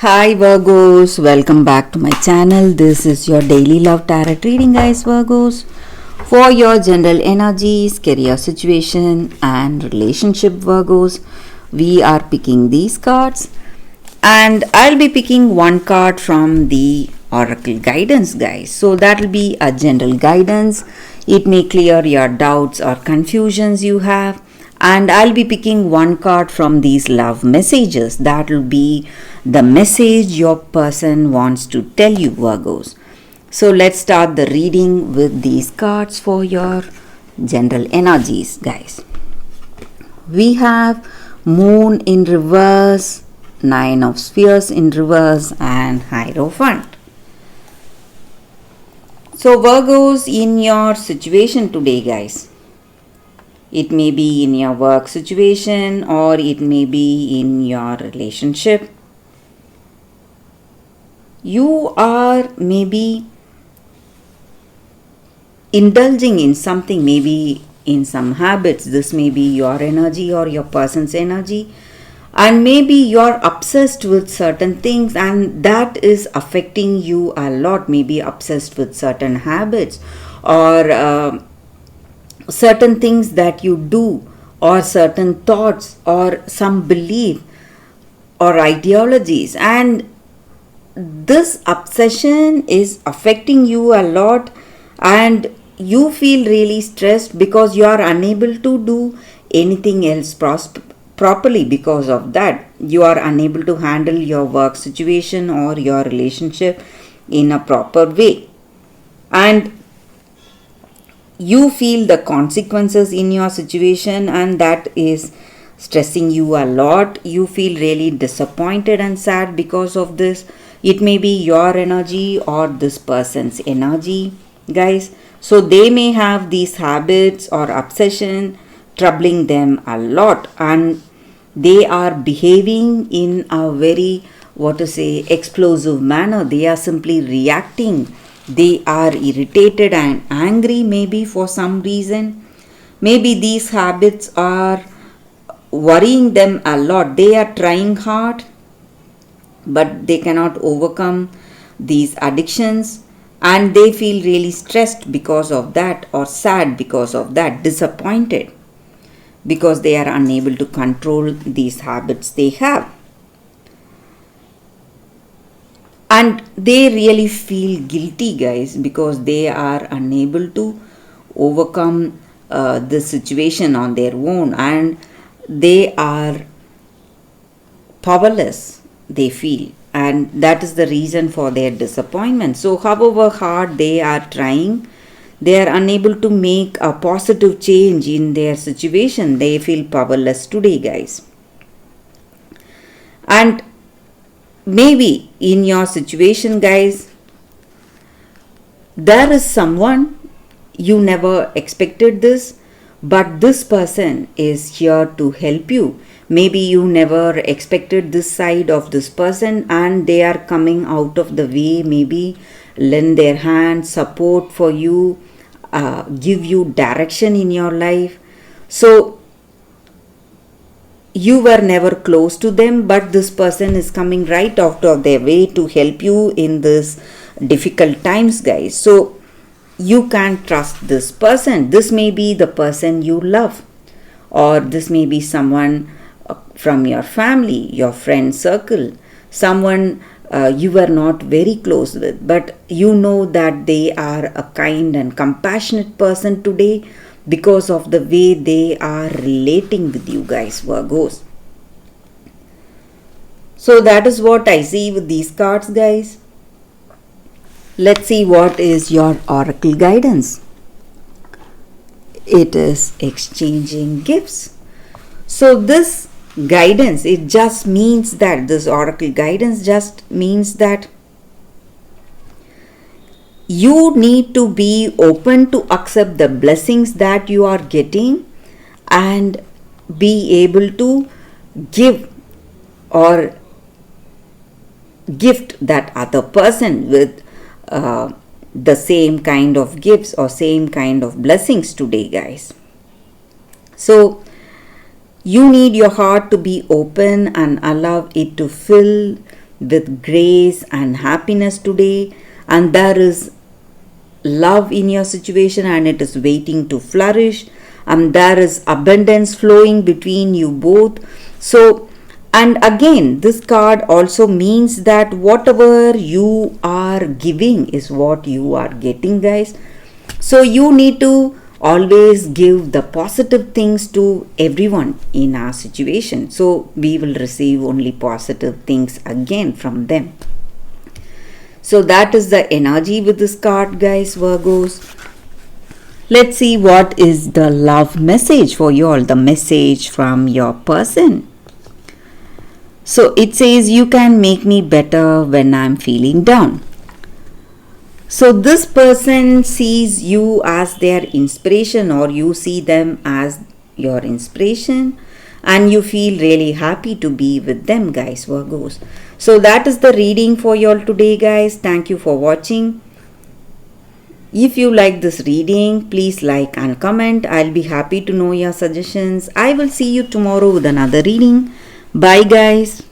Hi Virgos, welcome back to my channel. This is your daily love tarot reading, guys. Virgos, for your general energies, career situation and relationship. Virgos, we are picking these cards and I'll be picking one card from the oracle guidance, guys. So that will be a general guidance. It may clear your doubts or confusions you have, and I'll be picking one card from these love messages. That will be the message your person wants to tell you, Virgos. So let's start the reading with these cards for your general energies, guys. We have Moon in reverse, Nine of Spheres in reverse, and Hierophant. So Virgos, in your situation today, guys, it may be in your work situation or it may be in your relationship. You are maybe indulging in something, maybe in some habits. This may be your energy or your person's energy, and maybe you're obsessed with certain things and that is affecting you a lot. Maybe obsessed with certain habits or certain things that you do, or certain thoughts or some belief or ideologies, and this obsession is affecting you a lot and you feel really stressed because you are unable to do anything else properly. Because of that, you are unable to handle your work situation or your relationship in a proper way, and you feel the consequences in your situation, and that is stressing you a lot. You feel really disappointed and sad because of this. It may be your energy or this person's energy, guys. So they may have these habits or obsession troubling them a lot, and they are behaving in a very, explosive manner. They are simply reacting. They are irritated and angry, maybe for some reason. Maybe these habits are worrying them a lot. They are trying hard, but they cannot overcome these addictions, and they feel really stressed because of that, or sad because of that, disappointed because they are unable to control these habits they have. And they really feel guilty, guys, because they are unable to overcome the situation on their own, and they are powerless, they feel, and that is the reason for their disappointment. So however hard they are trying, they are unable to make a positive change in their situation. They feel powerless today, guys. And maybe in your situation, guys, there is someone you never expected this, but this person is here to help you. Maybe you never expected this side of this person, and they are coming out of the way, maybe lend their hand, support for you, give you direction in your life. So you were never close to them, but this person is coming right out of their way to help you in this difficult times, guys. So you can trust this person. This may be the person you love, or this may be someone from your family, your friend circle, someone you were not very close with, but you know that they are a kind and compassionate person today because of the way they are relating with you, guys, Virgos. So that is what I see with these cards, guys. Let's see what is your oracle guidance. It is exchanging gifts. So this guidance, it just means that this oracle guidance just means that you need to be open to accept the blessings that you are getting and be able to give or gift that other person with the same kind of gifts or same kind of blessings today, guys. So you need your heart to be open and allow it to fill with grace and happiness today, and there is love in your situation and it is waiting to flourish, and there is abundance flowing between you both. So, and again, this card also means that whatever you are giving is what you are getting, guys. So you need to always give the positive things to everyone in our situation, so we will receive only positive things again from them. So that is the energy with this card, guys, Virgos. Let's see what is the love message for you all, the message from your person. So it says, you can make me better when I'm feeling down. So this person sees you as their inspiration, or you see them as your inspiration, and you feel really happy to be with them, guys, Virgos. So that is the reading for you all today, guys. Thank you for watching. If you like this reading, please like and comment. I'll be happy to know your suggestions. I will see you tomorrow with another reading. Bye, guys.